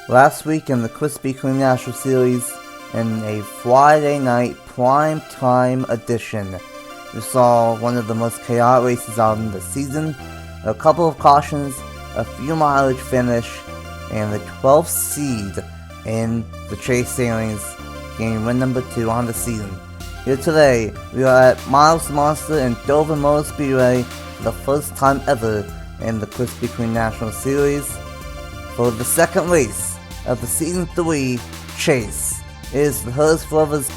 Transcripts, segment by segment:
Last week in the Krispy Kreme National Series, in a Friday night prime time edition, we saw one of the most chaotic races out in the season, a couple of cautions, a few mileage finish, and the 12th seed in the Chase Sailings, getting win number 2 on the season. Here today, we are at Miles Monster and Dover Motor Speedway for the first time ever in the Krispy Kreme National Series for the second race of the Season 3 Chase. It is the Herr's Brothers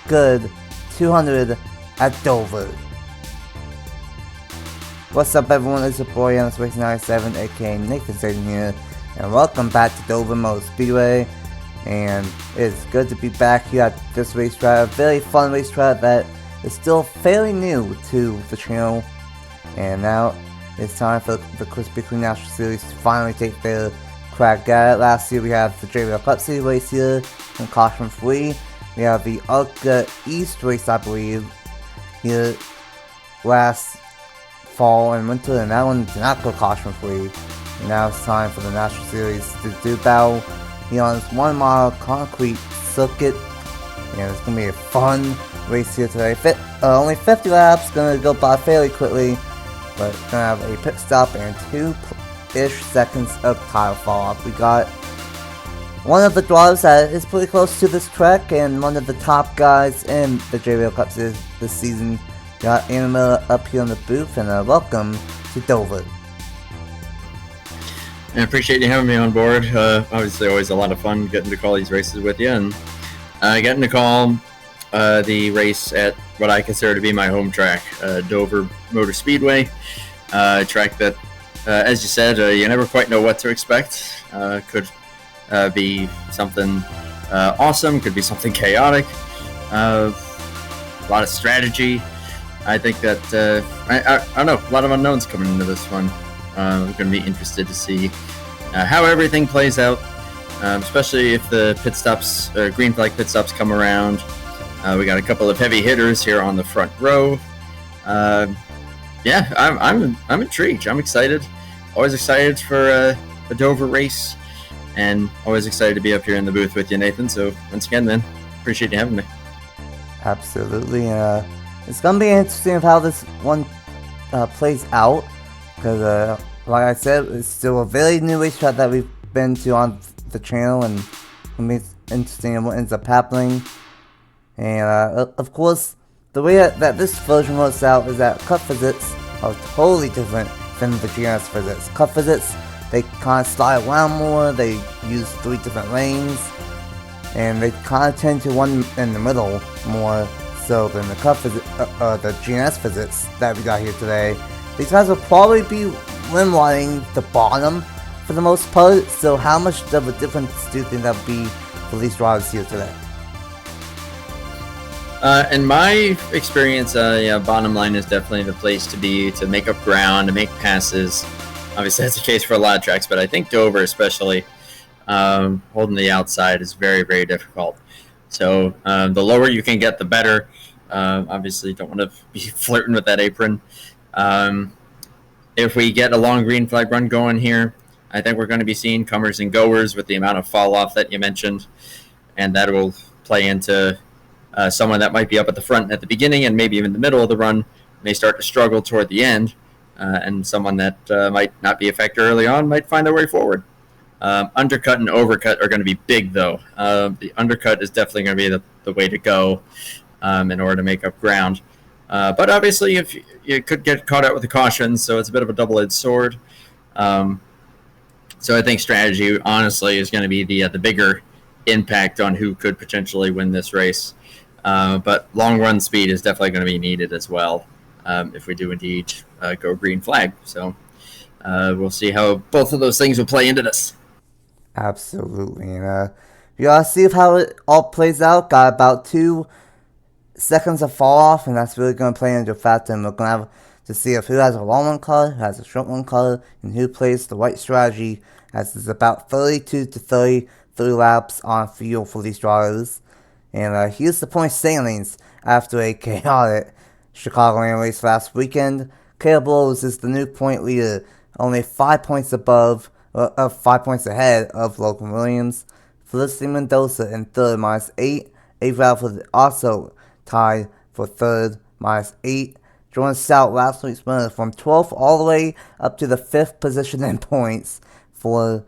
Good 200 at Dover. What's up everyone, it's your boy on Race 97, aka Nathan Stapleton here, and welcome back to Dover Motor Speedway. And it's good to be back here at this racetrack, a very fun racetrack that is still fairly new to the channel. And now it's time for the Krispy Kreme National Series to finally take their crack at it. Last year we had the JBL Cup Series race here in caution free. We have the Arca East race, I believe, here last fall and winter, and that one did not go caution free. And now it's time for the National Series to do battle here on this 1 mile concrete circuit. And it's going to be a fun race here today. Only 50 laps, going to go by fairly quickly, but going to have a pit stop and 2-ish seconds of tire fall off. We got one of the drivers that is pretty close to this track and one of the top guys in the JBL Cup Series this season. Got Anna up here in the booth, and welcome to Dover. I appreciate you having me on board. Obviously, always a lot of fun getting to call these races with you, and getting to call the race at what I consider to be my home track, Dover Motor Speedway, a track that, as you said, you never quite know what to expect. Could be something awesome, could be something chaotic, a lot of strategy. I think that, I don't know, a lot of unknowns coming into this one. I'm going to be interested to see how everything plays out, especially if the pit stops, green flag pit stops come around. We got a couple of heavy hitters here on the front row. Yeah, I'm intrigued. I'm excited. Always excited for the Dover race, and always excited to be up here in the booth with you, Nathan. So once again, man, appreciate you having me. Absolutely. It's going to be interesting of how this one plays out. Because, like I said, it's still a very new racetrack that we've been to on the channel, and it's going to be interesting in what ends up happening. And, of course, the way that this version works out is that cut physics are totally different than the GNS physics. Cut physics, they kind of slide around more, they use 3 different lanes, and they kind of tend to one in the middle more so than the cut physics, the GNS physics that we got here today. These guys will probably be rim lining the bottom for the most part, so how much of a difference do you think that would be for these drivers here today? In my experience, bottom line is definitely the place to be, to make up ground, to make passes. Obviously, that's the case for a lot of tracks, but I think Dover especially, holding the outside is very, very difficult. So the lower you can get, the better. Obviously, you don't want to be flirting with that apron. If we get a long green flag run going here, I think we're going to be seeing comers and goers with the amount of fall off that you mentioned, and that will play into someone that might be up at the front at the beginning and maybe even the middle of the run may start to struggle toward the end, and someone that might not be a factor early on might find their way forward. Undercut and overcut are going to be big, though. The undercut is definitely going to be the way to go in order to make up ground. But obviously, if you could get caught out with a caution, so it's a bit of a double-edged sword. So I think strategy, honestly, is going to be the bigger impact on who could potentially win this race. But long-run speed is definitely going to be needed as well if we do indeed go green flag. So we'll see how both of those things will play into this. Absolutely. And you gotta see how it all plays out. Got about 2 seconds of fall off, and that's really going to play into a factor, and we're going to have to see if who has a long one color, who has a short one color, and who plays the right strategy, as there's about 32 to 33 laps on field for these drivers. And here's the point standings after a chaotic Chicagoland race last weekend. Caleb Lowes is the new point leader, only 5 points above 5 points ahead of Logan Williams. Felicity Mendoza in third, -8. Avery Alford also tied for third, -8. Jordan Stout, last week's winner, from 12th all the way up to the 5th position in points for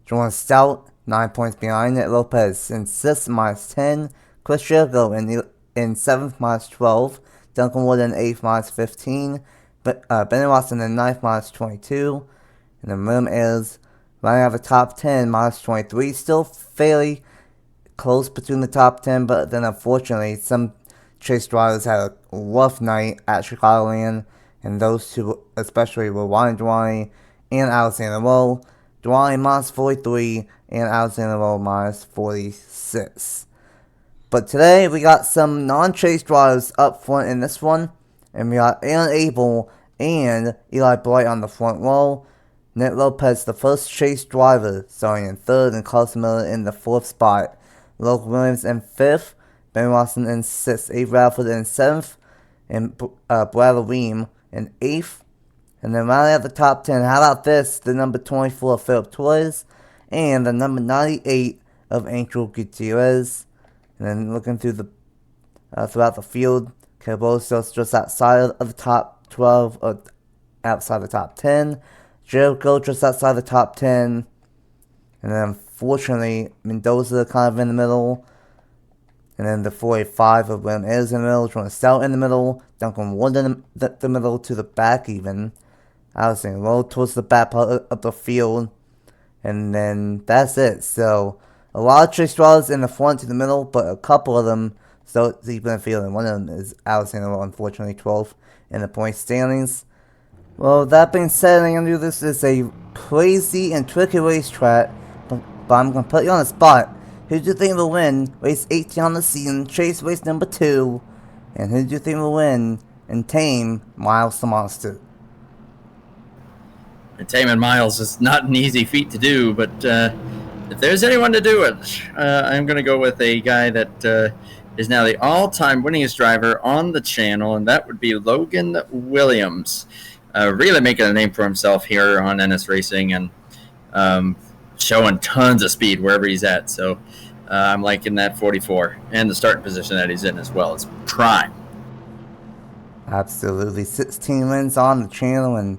Jordan Stout, 9 points behind Nick Lopez in 6th, -10. Chris Jericho in 7th, -12. Duncan Wood in 8th, -15. Benny Watson in 9th, -22. And the room is running out of the top 10, -23. Still fairly close between the top 10, but then unfortunately some chase drivers had a rough night at Chicagoland, and those two especially were Ryan Dwani and Alexander Rowe. Dwani -43 and Alexander Rowe -46. But today we got some non-chase drivers up front in this one, and we got Aaron Abel and Eli Bright on the front row. Nick Lopez, the first chase driver, starting in third, and Carson Miller in the 4th spot. Logan Williams in 5th, Ben Watson in 6th, Avery Alford in 7th, and Brad Weem in 8th. And then rounding out the top 10, how about this? The number 24 of Philip Torres, and the number 98 of Angel Gutierrez. And then looking through throughout the field, Carboso's just outside of the top 12, or outside the top 10. Jericho just outside the top 10. And then unfortunately, Mendoza kind of in the middle. And then the 45 of William is in the middle. Jordan Stout in the middle. Duncan Wood in the middle to the back even. Alexander Rowe towards the back part of the field. And then that's it. So a lot of chase drivers in the front to the middle, but a couple of them still deep in the field. And one of them is Alexander Rowe, unfortunately 12th in the point standings. Well, that being said, I'm going to do this is a crazy and tricky racetrack, but I'm going to put you on the spot. Who do you think will win race 18 on the season, chase race number 2? And who do you think will win and tame Miles the Monster? And taming Miles is not an easy feat to do, but if there's anyone to do it, I'm going to go with a guy that is now the all-time winningest driver on the channel, and that would be Logan Williams. Really making a name for himself here on NS Racing, and showing tons of speed wherever he's at. So I'm liking that 44 and the starting position that he's in as well. It's prime. Absolutely. 16 wins on the channel, and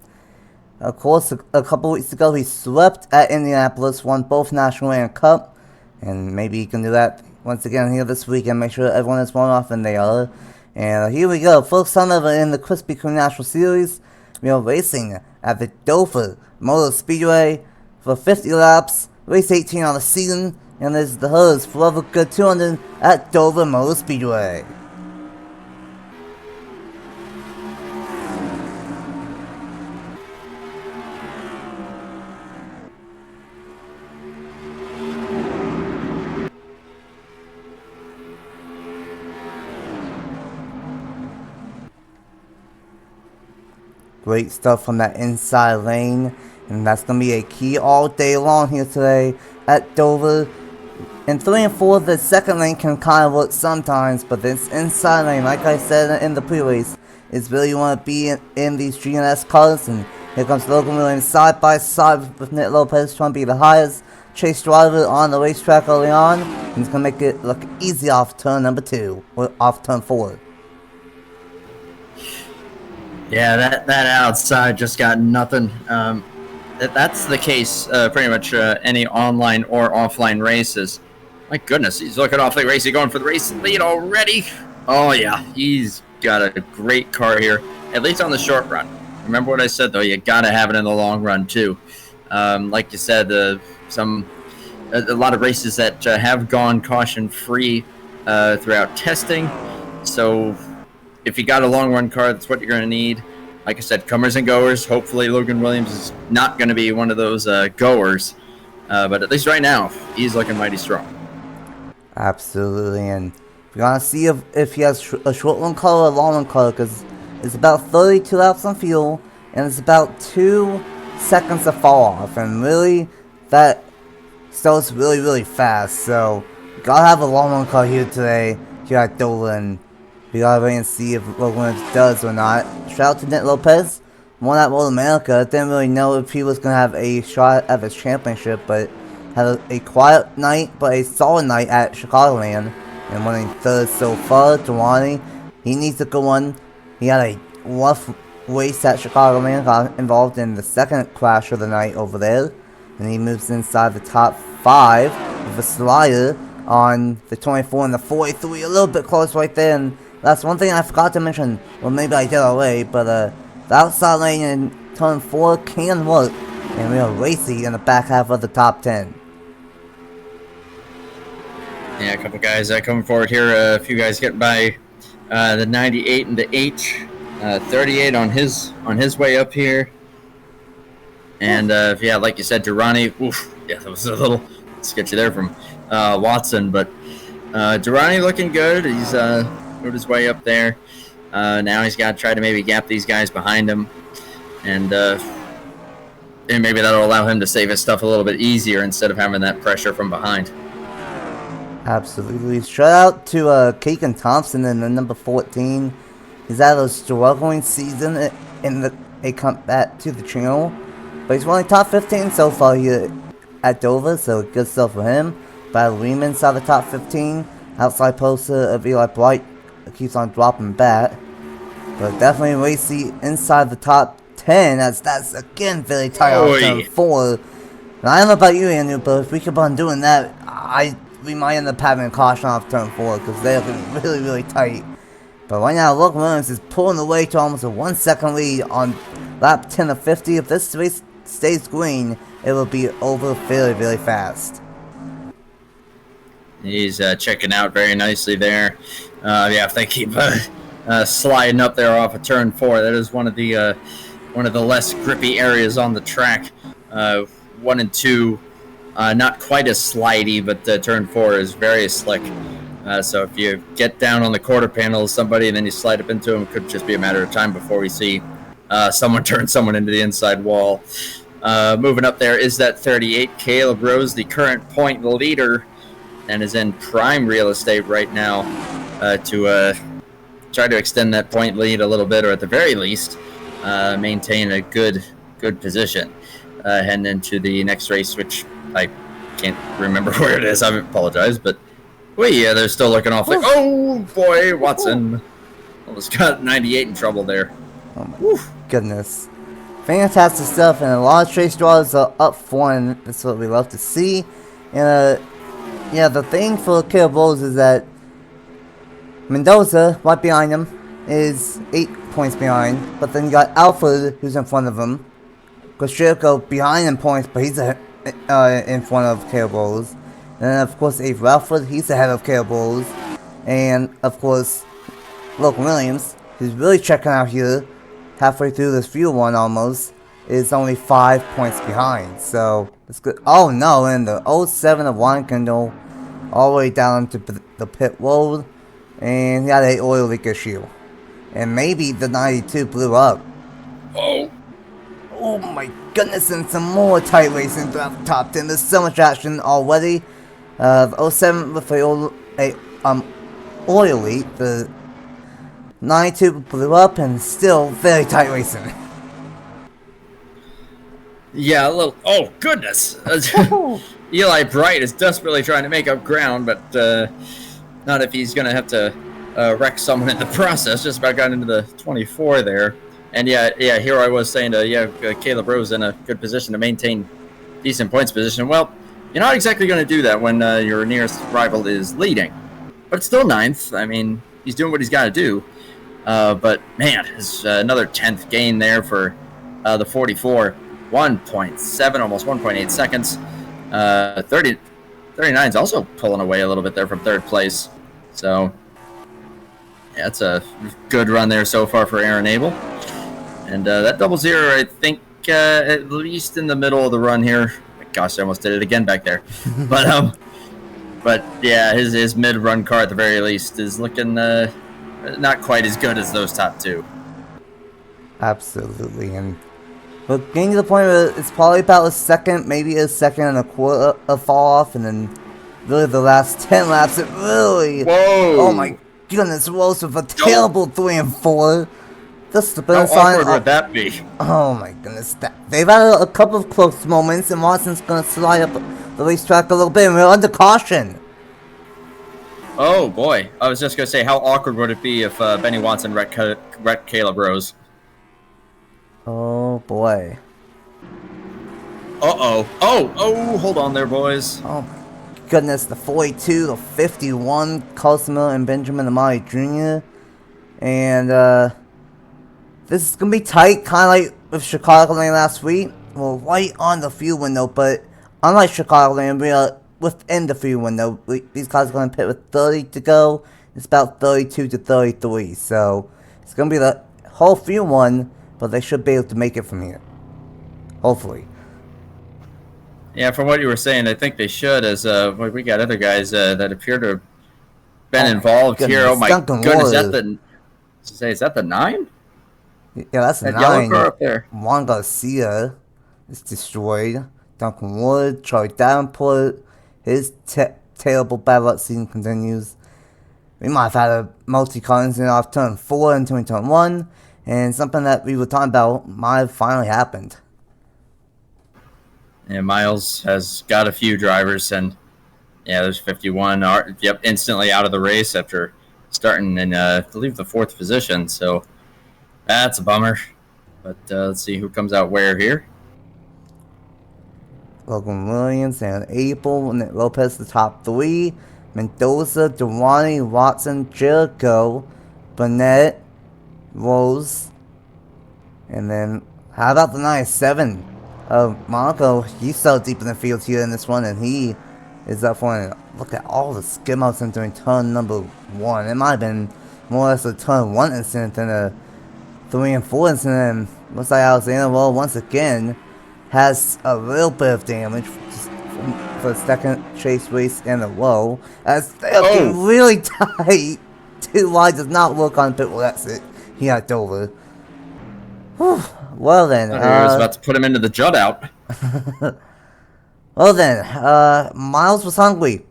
of course a couple weeks ago he swept at Indianapolis, won both National and Cup, and maybe he can do that once again here this week and make sure everyone is one off, and they are. And here we go, first time ever in the Krispy Kreme National Series. We are racing at the Dover Motor Speedway for 50 laps, race 18 on the season, and this is the Herr's Forever Good 200 at Dover Motor Speedway. Great stuff from that inside lane, and that's going to be a key all day long here today at Dover. In 3 and 4, the second lane can kind of work sometimes, but this inside lane, like I said in the pre-race, is really you want to be in these GNS cars. And here comes Logan Williams side by side with Nick Lopez, trying to be the highest chase driver on the racetrack early on. And he's going to make it look easy off turn number 2, or off turn 4. Yeah, that outside just got nothing. That's the case pretty much any online or offline races. My goodness, he's looking awfully racy, going for the race lead already. Oh yeah, he's got a great car here, at least on the short run. Remember what I said though, you gotta have it in the long run too. Like you said, a lot of races that have gone caution free throughout testing. So if you got a long run car, that's what you're going to need. Like I said, comers and goers. Hopefully Logan Williams is not going to be one of those goers. But at least right now, he's looking mighty strong. Absolutely. And we're going to see if he has a short run car or a long run car, because it's about 32 laps on fuel, and it's about 2 seconds to fall off. And really, that starts really, really fast. So, we got to have a long run car here today, here at Dover. And we gotta wait and see if Logan Williams does or not. Shout out to Nick Lopez won at World America. Didn't really know if he was going to have a shot at his championship, but had a quiet night, but a solid night at Chicagoland, and winning third so far. Durrani, he needs a good one. He had a rough race at Chicagoland, got involved in the second crash of the night over there, and he moves inside the top 5 with a slider on the 24 and the 43, a little bit close right there. And that's one thing I forgot to mention, well, maybe I did already, but the outside lane in turn 4 can work, and we are racing in the back half of the top 10. Yeah, a couple guys coming forward here. A few guys getting by the 98 and the H, 38 on his way up here. And yeah, like you said, Durrani. Oof, yeah, that was a little sketchy there from Watson, but Durrani looking good. He's moved his way up there. Now he's got to try to maybe gap these guys behind him, and maybe that'll allow him to save his stuff a little bit easier instead of having that pressure from behind. Absolutely. Shout out to Keegan Thompson in the number 14. He's had a struggling season in a comeback to the channel, but he's running top 15 so far here at Dover, so good stuff for him. Brad Lehman inside the top 15. Outside poster of Eli Bright keeps on dropping back, but definitely racy inside the top 10, as that's again very tight on turn 4. And I don't know about you, Andrew, but if we keep on doing that, we might end up having a caution off turn 4, because they're really, really tight. But right now, Logan Williams is pulling away to almost a 1 second lead on lap 10 of 50. If this race stays green, it will be over very, very fast. He's checking out very nicely there. Yeah, if they keep sliding up there off of turn 4, that is one of the less grippy areas on the track. 1 and 2. Not quite as slidey, but turn 4 is very slick. So if you get down on the quarter panel of somebody and then you slide up into them, it could just be a matter of time before we see someone turn someone into the inside wall. Moving up there is that 38, Caleb Rose, the current point leader, and is in prime real estate right now to try to extend that point lead a little bit, or at the very least maintain a good position heading into the next race, which I can't remember where it is. I apologize, but yeah, they're still looking off like, oh boy, Watson almost got 98 in trouble there. Oh my goodness. Fantastic stuff, and a lot of chase draws are up for, and that's what we love to see. And yeah, the thing for Caleb Rose is that Mendoza, right behind him, is 8 points behind, but then you got Alfred, who's in front of him. Koshirko behind in points, but he's in front of Caleb Rose. And then, of course, Abe Ralford, he's ahead of Caleb Rose. And, of course, Logan Williams, who's really checking out here, halfway through this field one almost, is only 5 points behind. So, it's good. Oh no, and the 07 of Ryan Kendall, all the way down to the pit road. And he had an oil leak issue. And maybe the 92 blew up. Oh my goodness, and some more tight racing throughout the top 10. There's so much action already. The 07 with the oil leak, the 92 blew up, and still very tight racing. Yeah, a little. Oh goodness! Eli Bright is desperately trying to make up ground, but not if he's going to have to wreck someone in the process. Just about got into the 24 there. And yeah, here I was saying Caleb Rose in a good position to maintain decent points position. Well, you're not exactly going to do that when your nearest rival is leading. But it's still 9th. I mean, he's doing what he's got to do. But, man, it's another 10th gain there for the 44. 1.7, almost 1.8 seconds. 39's also pulling away a little bit there from 3rd place. So, yeah, it's a good run there so far for Aaron Abel. And that 00, I think, at least in the middle of the run here. Gosh, I almost did it again back there. But yeah, his mid-run car at the very least is looking not quite as good as those top 2. Absolutely, and but getting to the point where it's probably about a second, maybe a second and a quarter of fall off, and then really the last 10 laps, it really, whoa, oh my goodness, Rose with a terrible 3 and 4. Just the How finish line. awkward would that be? Oh my goodness, they've had a couple of close moments, and Watson's gonna slide up the racetrack a little bit, and we're under caution. Oh boy, I was just gonna say, how awkward would it be if Benny Watson wrecked Caleb Rose? Oh boy. Oh, hold on there, boys. Oh my goodness, the 42, the 51, Carson Miller and Benjamin Amari Jr. And this is gonna be tight, kind of like with Chicagoland last week. We're right on the fuel window, but unlike Chicagoland, we are within the fuel window. These cars are gonna pit with 30 to go. It's about 32 to 33, so it's gonna be the whole fuel one, but they should be able to make it from here. Hopefully. Yeah, from what you were saying, I think they should. As we got other guys that appear to have been involved here. Oh my goodness, is that the 9? Yeah, that's the 9. Yellow car up there. Juan Garcia is destroyed. Duncan Wood, Charlie Davenport, his terrible bad luck season continues. We might have had a multi-car incident off turn 4 and turn 1, and something that we were talking about might have finally happened. Yeah, Miles has got a few drivers, and yeah, there's 51. Instantly out of the race after starting in, I believe, the 4th position. So that's a bummer. But let's see who comes out where here. Logan Williams and Abel, Nick Lopez, the top 3. Mendoza, Durrani, Watson, Jericho, Burnett, Rose. And then, how about the 97? Monaco, he's so deep in the field here in this one, and he is up for it. Look at all the skim outs during turn number 1. It might have been more or less a turn 1 incident than a 3 and 4 incident. Looks like Alexander, well, once again, has a little bit of damage for the second chase race in a row, as they're getting really tight. 2 wide does not work on pit wall exit here at Dover. Whew. Well then, I was about to put him into the jut out. Well then, Miles was hungry,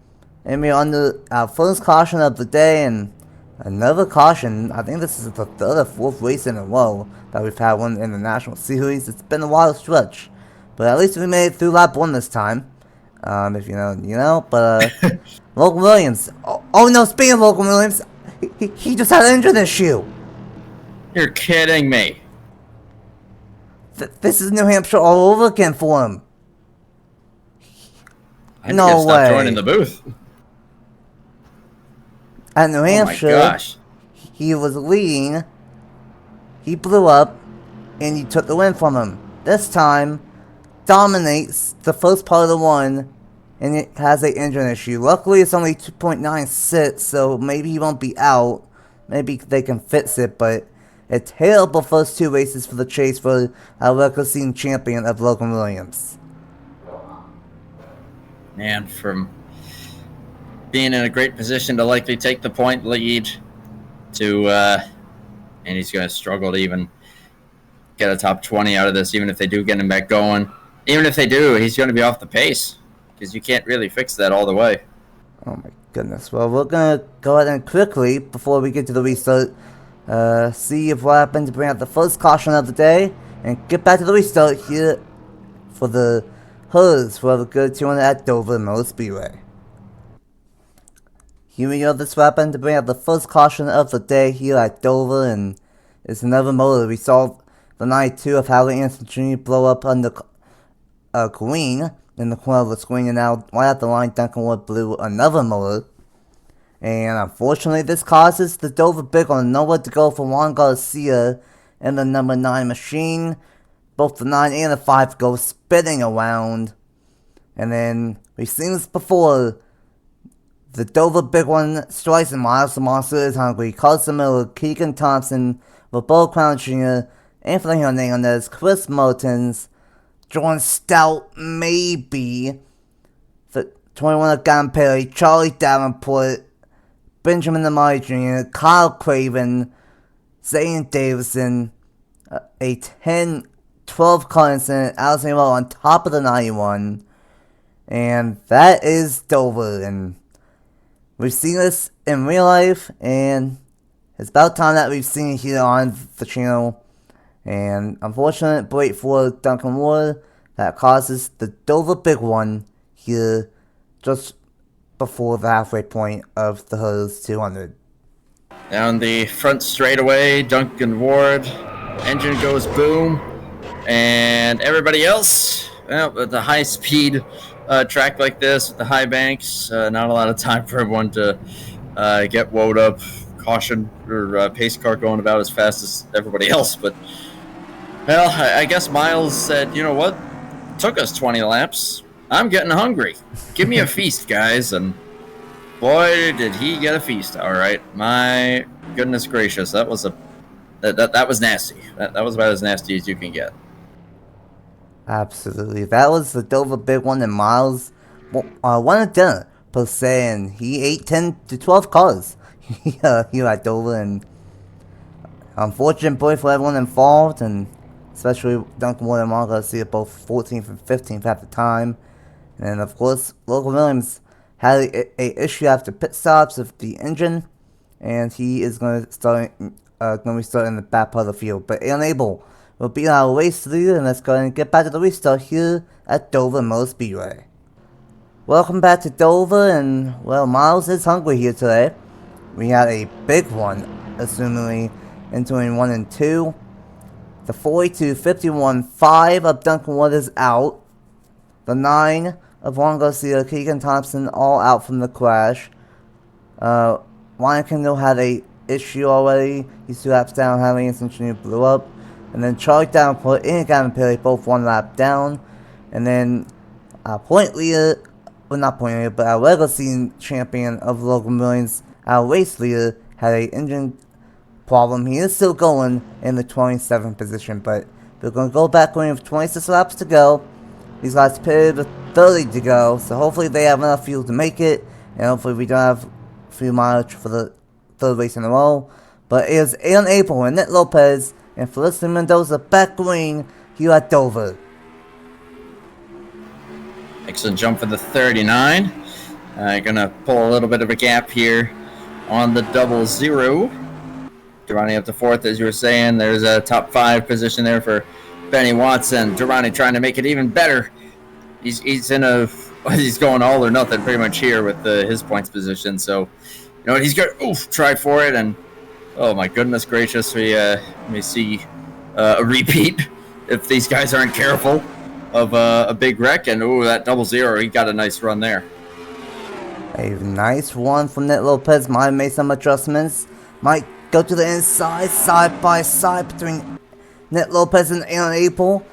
and we're under our first caution of the day, and another caution. I think this is the 3rd or 4th race in a row that we've had one in the National Series. It's been a wild stretch, but at least we made it through lap 1 this time. If you know, you know. But Logan Williams. Oh no! Speaking of Logan Williams, he just had an engine issue. You're kidding me. This is New Hampshire all over again for him. No way. Stop joining the booth. At New Hampshire, oh my gosh. He was leading. He blew up, and you took the win from him. This time, dominates the first part of the one, and it has an engine issue. Luckily, it's only 2.96, so maybe he won't be out. Maybe they can fix it, but a terrible first 2 races for the chase for our record season champion of Logan Williams. Man, from being in a great position to likely take the point lead to, and he's going to struggle to even get a top 20 out of this, even if they do get him back going. Even if they do, he's going to be off the pace, because you can't really fix that all the way. Oh my goodness. Well, we're going to go ahead and quickly, before we get to the restart, see if what happened to bring out the first caution of the day, and get back to the restart here for the Herrs for the good 200 at Dover Motor Speedway. Here we go, this weapon to bring out the first caution of the day here at Dover, and it's another motor. We saw the night 2 of Howley Anderson Jr. blow up under green in the corner of the screen, and now right at the line Duncan Wood blew another motor. And unfortunately, this causes the Dover Big One nowhere to go for Juan Garcia and the number 9 machine. Both the 9 and the 5 go spinning around. And then, we've seen this before. The Dover Big One strikes and Miles the Monster is hungry. Carson Miller, Keegan Thompson, Roberto Crown Jr., Anthony Hernandez, Chris Mertens, Jordan Stout, maybe. The 21 of Gavin Perry, Charlie Davenport, Benjamin Amari Jr., Kyle Craven, Zane Davison, a 10-12 car incident, Alexander on top of the 91. And that is Dover. And we've seen this in real life, and It's about time that we've seen it here on the channel. And unfortunate break for Duncan Ward that causes the Dover big one here just before the halfway point of the Hurdles 200. Down the front straightaway, Duncan Ward, engine goes boom, and everybody else, well, with the high-speed track like this, with the high banks, not a lot of time for everyone to get woed up, caution, or pace car going about as fast as everybody else, but, well, I guess Miles said, you know what, it took us 20 laps, I'm getting hungry, give me a feast, guys, and boy, did he get a feast! All right, my goodness gracious, that was that was nasty. That was about as nasty as you can get. Absolutely, that was the Dover big one, and Miles wanted dinner per se, and he ate 10 to 12 cars here at Dover, and unfortunate boy for everyone involved, and especially Duncan Ward and Mark Garcia, both 14th and 15th at the time, and of course Logan Williams had a issue after pit stops with the engine, and he is going to be starting in the back part of the field. But unable will be our race leader, and let's go ahead and get back to the restart here at Dover Motor Speedway. Welcome back to Dover, and well, Miles is hungry here today. We had a big one, assumingly entering 1 and 2. The 42-51-5 of Duncan Wood is out. The 9 of Juan Garcia, Keegan Thompson, all out from the crash. Ryan Kendall had a issue already. He's 2 laps down, having his engine blew up. And then Charlie Davenport and Gavin Perry both 1 lap down. And then our point leader, well, not point leader, but our regular season champion of Logan Williams, our race leader, had an engine problem. He is still going in the 27th position, but we're going to go back going with 26 laps to go. These guys pitted with 30 to go, so hopefully they have enough fuel to make it, and hopefully we don't have fuel mileage for the 3rd race in a row. But it is Aaron April and Nick Lopez and Felicity Mendoza back green here at Dover. Excellent jump for the 39. Gonna pull a little bit of a gap here on the 00. Durrani up to 4th, as you were saying. There's a top 5 position there for Benny Watson. Durrani trying to make it even better. He's going all or nothing pretty much here with his points position. So, you know what, he's got try for it, and oh my goodness gracious, we may see a repeat if these guys aren't careful of a big wreck. And that 00, he got a nice run there. A nice one from Nick Lopez. Might have made some adjustments. Might go to the inside, side by side between Nick Lopez and Aaron April.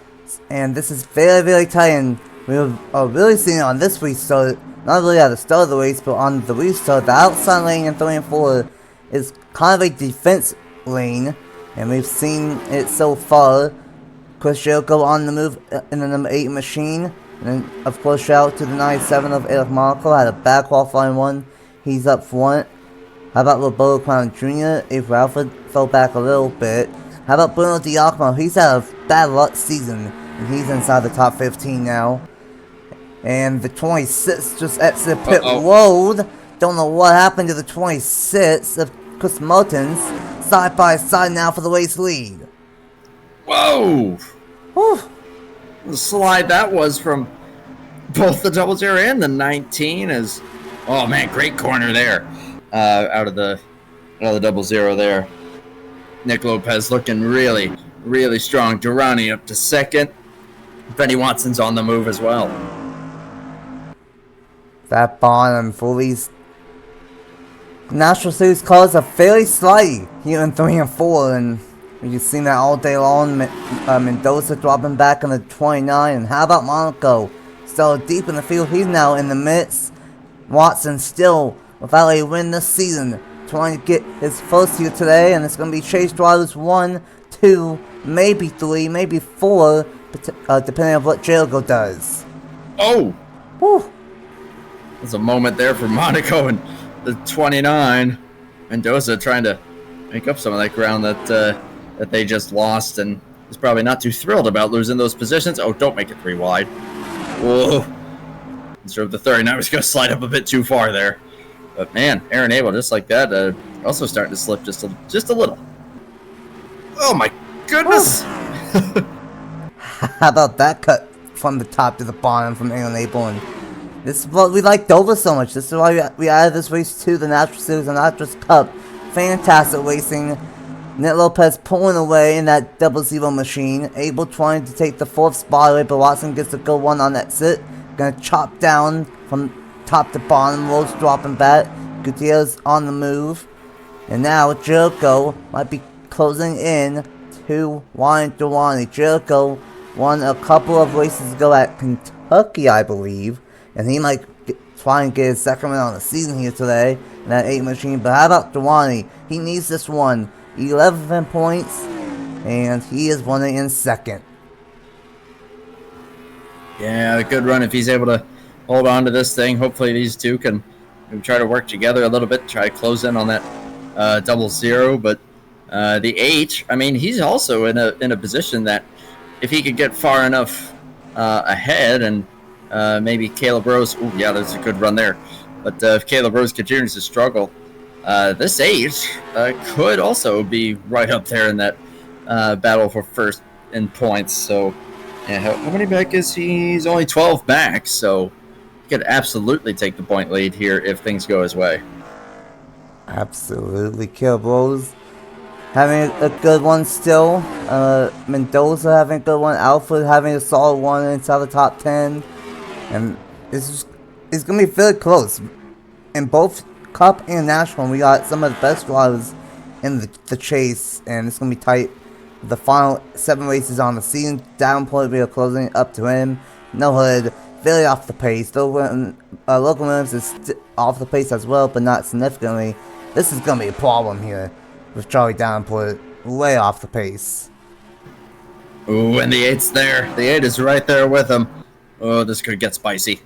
And this is very, very tight, and we are really seeing it on this restart. Not really at the start of the race, but on the restart, the outside lane in 3 and 4 is kind of a defense lane, and we've seen it so far. Chris Jericho on the move in the number 8 machine, and then of course shout out to the 97 of Eric Marco. Had a bad qualifying one, he's up front. How about Roberto Crown Jr.? If Ralford fell back a little bit. How about Bruno Diacono? He's had a bad luck season, and he's inside the top 15 now. And the 26 just exited pit road. Don't know what happened to the 26 of Chris Mertens. Side by side now for the race lead. Whoa! Whew. The slide that was from both the 00 and the 19 is, oh man, great corner there. Out of the 00 there. Nick Lopez looking really, really strong. Durrani up to 2nd. Benny Watson's on the move as well. That bottom for these National Series cars are fairly slight here in 3 and 4, and you've seen that all day long. Mendoza dropping back in the 29, and how about Monaco? Still deep in the field, he's now in the midst. Watson still without a win this season, trying to get his first here today, and it's going to be chase drivers 1, 2, maybe 3, maybe 4, depending on what Jericho does. Oh! Whew. There's a moment there for Monaco and the 29. Mendoza trying to make up some of that ground that they just lost, and is probably not too thrilled about losing those positions. Oh, don't make it 3 wide. Whoa. Instead of the 39, was going to slide up a bit too far there. But man, Aaron Abel, just like that, also starting to slip just a little. Oh my goodness! How about that cut from the top to the bottom from Aaron Abel? And this is what we like Dover so much. This is why we added this race to the National Series and not just Cup. Fantastic racing. Nick Lopez pulling away in that 0-0 machine. Abel trying to take the 4th spot away, but Watson gets to go 1 on exit. Gonna chop down from top to bottom. Rose dropping back. Gutierrez on the move. And now Jericho might be closing in to Ryan Duwani. Jericho won a couple of races ago at Kentucky, I believe. And he might try and get his second win on the season here today in that 8 machine. But how about Duwani? He needs this one. 11 points. And he is running in second. Yeah, a good run if he's able to hold on to this thing. Hopefully these two can try to work together a little bit, try to close in on that 0-0. But the 8, I mean, he's also in a position that if he could get far enough ahead and maybe Caleb Rose, ooh, yeah, there's a good run there. But if Caleb Rose continues to struggle, this 8 could also be right up there in that battle for first in points. So, yeah, how many back is he? He's only 12 back, so he could absolutely take the point lead here if things go his way. Absolutely. Caleb Rose having a good one still. Mendoza having a good one. Alfred having a solid one inside the top 10. And it's going to be very close. In both Cup and National, we got some of the best drivers in the chase. And it's going to be tight. The final 7 races on the season. Downpoint, we are closing up to him. No Hood, very off the pace. Logan Williams is off the pace as well, but not significantly. This is going to be a problem here with Charlie Downpoint, way off the pace. Ooh, and the 8's there. The 8 is right there with him. Oh, this could get spicy.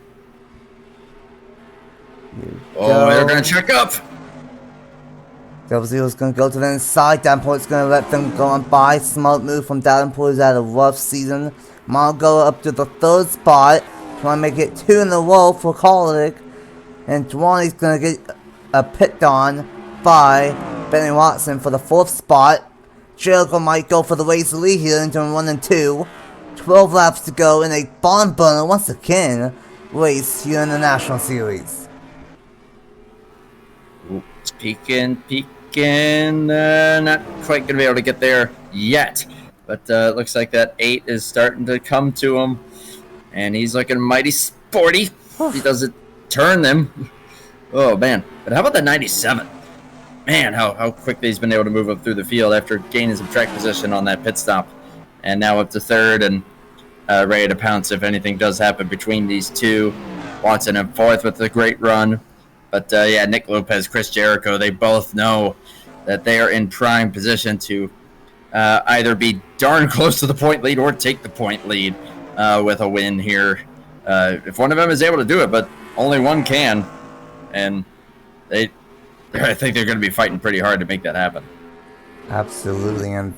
Oh, they're going to check up. 0-0 is going to go to the inside. Downpoint's going to let them go on by. Smart move from Downpoint. He's had a rough season. Mongo up to the 3rd spot. Trying to make it 2 in a row for Kolnick. And Duwani's going to get picked on by Benny Watson for the 4th spot. Jericho might go for the race lead here into 1 and 2. 12 laps to go in a barn burner once again race here in the National Series. Ooh, it's peeking. Not quite going to be able to get there yet. But it looks like that 8 is starting to come to him. And he's looking mighty sporty. He doesn't turn them. Oh, man. But how about that 97? Man, how quickly he's been able to move up through the field after gaining some track position on that pit stop. And now up to 3rd and ready to pounce if anything does happen between these two. Watson in 4th with a great run. But, yeah, Nick Lopez, Chris Jericho, they both know that they are in prime position to either be darn close to the point lead or take the point lead with a win here. If one of them is able to do it, but only one can. And I think they're going to be fighting pretty hard to make that happen. Absolutely. And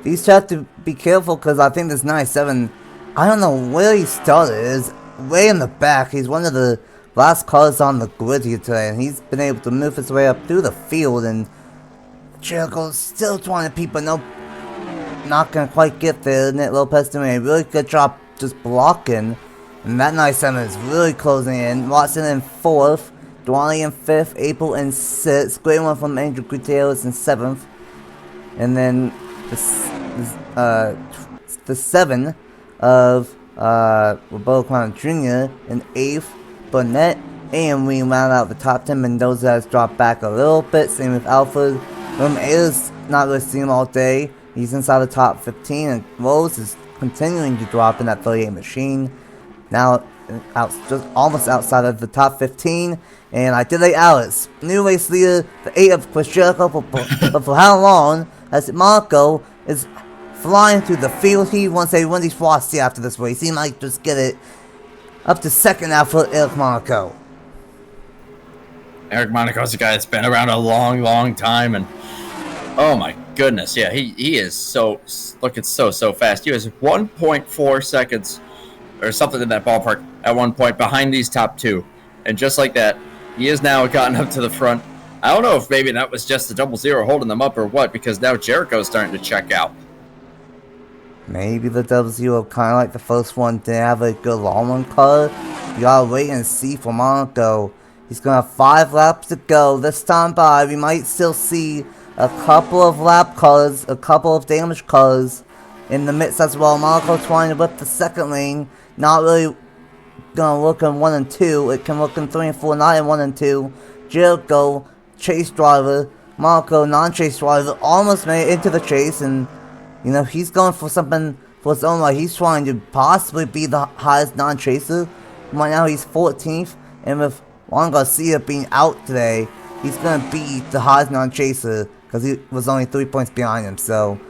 these two have to be careful because I think this 97, I don't know where he started. It's way in the back. He's one of the last cars on the grid here today, and he's been able to move his way up through the field, and Jericho's still trying to peep, but no, not gonna quite get there. Nick Lopez doing a really good job just blocking, and that 97 is really closing in. Watson in 4th, Duwani in 5th, April in 6th, great one from Andrew Gutierrez in 7th, and then the 7 of Roberto Crown Jr. in 8th. Burnett, and we round out the top 10. Mendoza has dropped back a little bit, same with Alfred. Is not really seeing him all day. He's inside the top 15, and Rose is continuing to drop in that 38 machine. Now, just almost outside of the top 15. And I did Alex, new race leader, the 8 of Chris Jericho, but for how long? As Marco is flying through the field. He wants a Wendy's Frosty after this race. He might just get it up to 2nd now for Eric Monaco. Eric Monaco's a guy that's been around a long time, and oh my goodness, yeah, he is looking so fast. He was 1.4 seconds or something in that ballpark at one point behind these top 2, and just like that, He has now gotten up to the front. I don't know if maybe that was just the 00 holding them up or what, because now Jericho's starting to check out. Maybe the 00, kind of like the first one, didn't have a good long run car. You gotta wait and see for Monaco. He's gonna have 5 laps to go. This time by, we might still see a couple of lap cars, a couple of damaged cars in the midst as well. Monaco trying to whip the second lane. Not really gonna look in 1 and 2. It can look in 3 and 4, not in 1 and 2. Jericho, chase driver. Monaco, non-chase driver, almost made it into the chase, and you know, he's going for something for his own life. He's trying to possibly be the highest non-chaser. Right now he's 14th, and with Juan Garcia being out today, he's going to be the highest non-chaser because he was only 3 points behind him. So,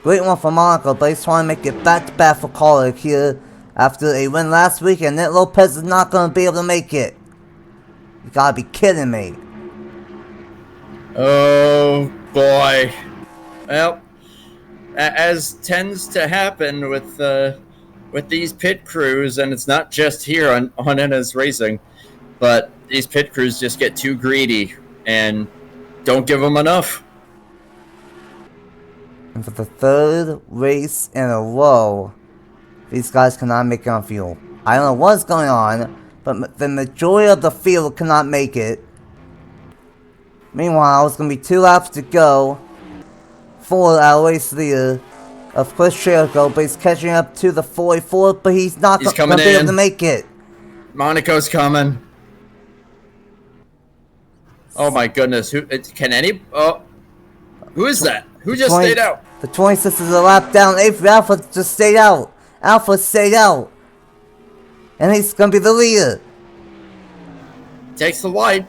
great one for Monaco, but he's trying to make it back-to-back for Colic here after a win last week, and Nick Lopez is not going to be able to make it. You gotta be kidding me. Oh, boy. Well, as tends to happen with these pit crews, and it's not just here on NS Racing, but these pit crews just get too greedy and don't give them enough. And for the 3rd race in a row, these guys cannot make it on fuel. I don't know what's going on, but the majority of the field cannot make it. Meanwhile, it's going to be 2 laps to go for our race leader of Chris Jericho, but he's catching up to the 44, but he's not going to be able to make it. Monaco's coming. Oh my goodness! Who can any? Oh, who is that? Who just stayed out? The 26 is a lap down. Avery Alpha just stayed out. Alpha stayed out, and he's going to be the leader. Takes the white.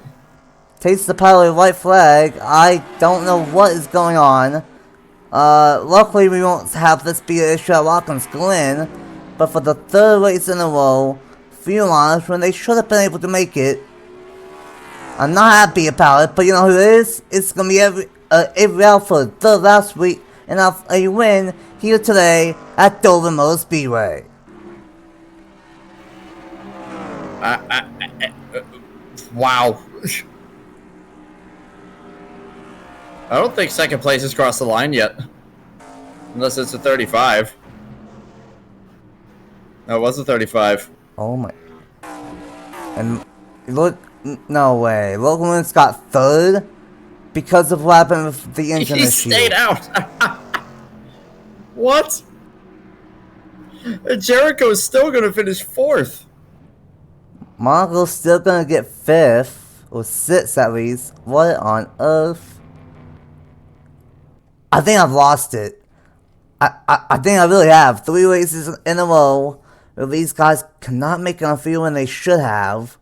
Takes the pilot white flag. I don't know what is going on. Luckily we won't have this be an issue at Watkins Glen, but for the 3rd race in a row, fuel lines when they should have been able to make it. I'm not happy about it, but you know who it is? It's gonna be Avery Alford, the last week, and a win here today at Dover Motor Speedway. Wow. I don't think second place has crossed the line yet. Unless it's a 35. No, it was a 35. Oh my. And look, no way. Logan Williams got 3rd because of what happened with the engine issue. He stayed out. What? Jericho is still going to finish 4th. Monaco's still going to get 5th, or 6th at least. What on earth? I think I've lost it. I think I really have. 3 races in a row where these guys cannot make it on field when they should have.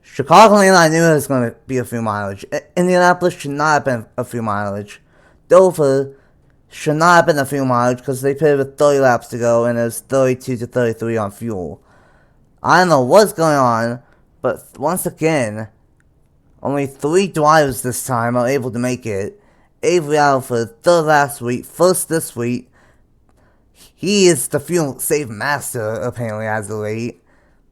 Chicago and I knew it was going to be a few mileage. Indianapolis should not have been a few mileage. Dover should not have been a few mileage because they pitted with 30 laps to go and it was 32 to 33 on fuel. I don't know what's going on, but once again, only 3 drivers this time are able to make it. Avery Alford, 3rd last week, 1st this week. He is the fuel save master, apparently, as of late.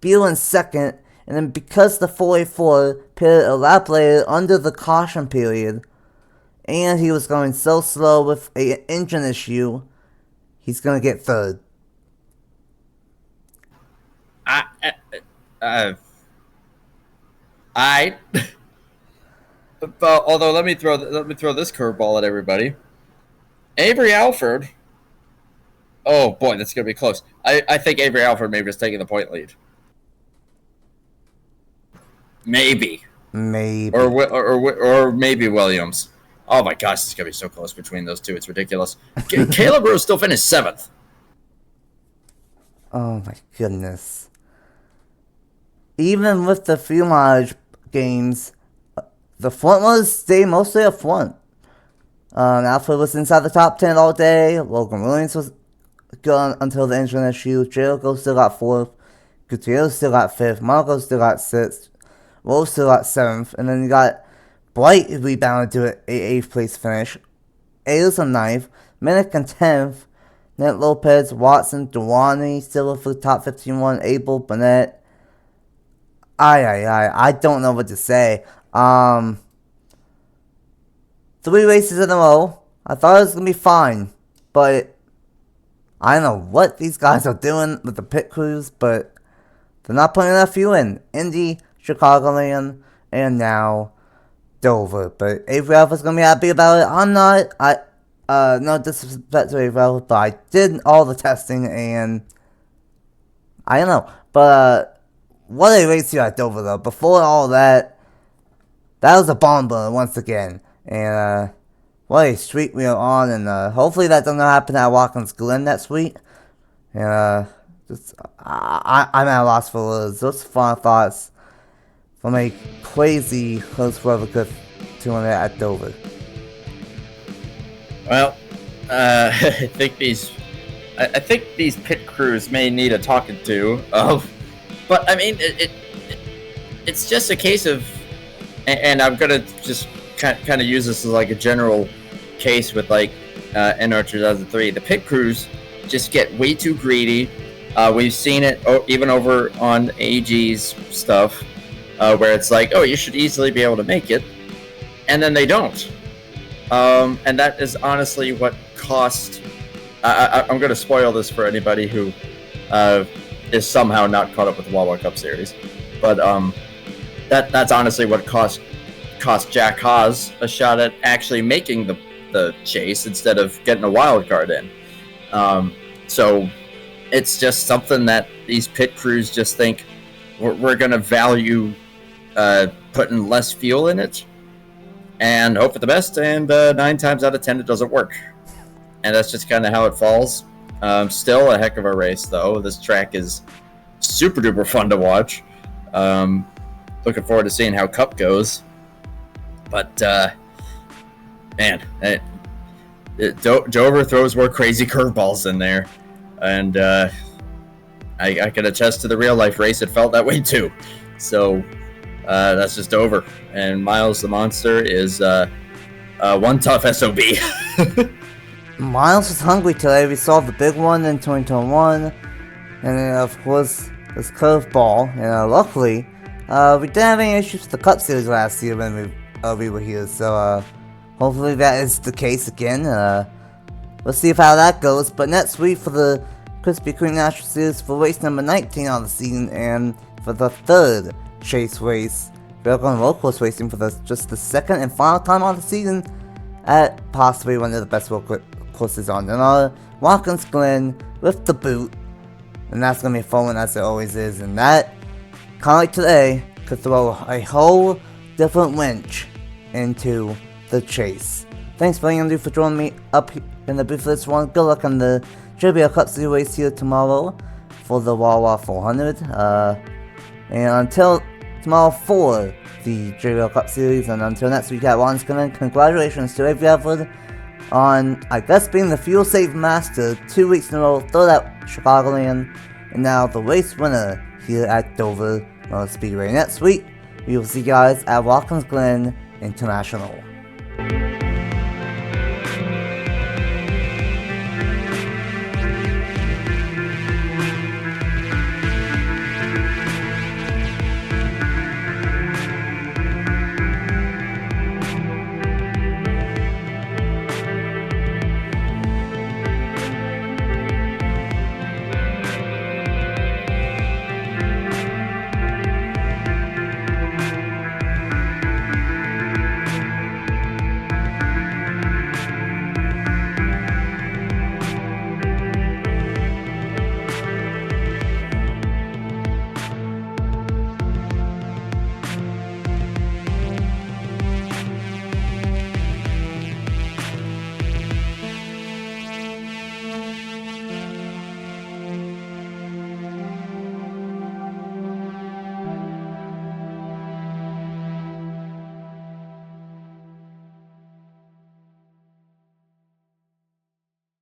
Beal in 2nd, and then because the 484 pitted a lap later under the caution period, and he was going so slow with an engine issue, he's going to get 3rd. But although let me throw this curveball at everybody. Avery Alford. Oh boy, that's gonna be close. I think Avery Alford maybe is taking the point lead. Maybe. Or maybe Williams. Oh my gosh, it's gonna be so close between those two. It's ridiculous. Caleb Rose still finished 7th. Oh my goodness. Even with the fuel mileage games, the front runners stay mostly up front. Alfred was inside the top 10 all day. Logan Williams was good until the engine issue. Jericho still got 4th. Gutierrez still got 5th. Marco still got 6th. Rose still got 7th. And then you got Bright rebounded to an 8th place finish. Ayers on 9th. Minnick in 10th. Ned Lopez, Watson, Duwani still for the top 15 one. Abel, Burnett. I don't know what to say. 3 races in a row. I thought it was gonna be fine, but I don't know what these guys are doing with the pit crews, but they're not putting enough fuel in. Indy, Chicagoland, and now Dover. But Avery Alpha's gonna be happy about it. I'm not. No disrespect to Avery Alpha, but I did all the testing, and I don't know. But what a race here at Dover, though. Before all that, that was a bomb burner once again. And what a streak we are on, and hopefully that doesn't happen at Watkins Glen next week. And I'm at a loss for words. Those final thoughts from a crazy close forever good 200 at Dover. Well, I think these pit crews may need a talking to. But I mean, it's just a case of, and I'm gonna just kind of use this as like a general case with like NR2003. The pit crews just get way too greedy. We've seen it even over on AG's stuff, where it's like, oh, you should easily be able to make it, and then they don't. And that is honestly what cost. I'm going to spoil this for anybody who is somehow not caught up with the Wawa Cup Series, but that's honestly what cost Jack Haas a shot at actually making the chase instead of getting a wild card in. So it's just something that these pit crews just think we're going to value putting less fuel in it and hope for the best, and 9 times out of 10 it doesn't work. And that's just kind of how it falls. Still a heck of a race, though. This track is super duper fun to watch. Looking forward to seeing how Cup goes. But, man, Dover throws more crazy curveballs in there. And I can attest to the real-life race. It felt that way, too. So that's just Dover. And Miles the Monster is one tough SOB. Miles was hungry today. We saw the big one in 2021. And then, of course, this curveball. And luckily, we didn't have any issues with the Cup Series last year when we were here. So hopefully that is the case again. We'll see how that goes. But next week for the Krispy Kreme National Series for race number 19 on the season. And for the third chase race, we're going road course racing for just the second and final time on the season at possibly one of the best road courses on. And Watkins Glen with the boot. And that's going to be fun as it always is. And that, kind of like today, could throw a whole different wrench into the chase. Thanks for joining me up in the booth for this one. Good luck on the JBL Cup Series race here tomorrow for the Wawa 400. And until tomorrow for the JBL Cup Series, and until next week at Watkins Glen, congratulations to Avery Alford on, I guess, being the Fuel Save Master 2 weeks in a row, third at Chicagoland, and now the race winner here at Dover Motor Speedway. Next week, we will see you guys at Watkins Glen International.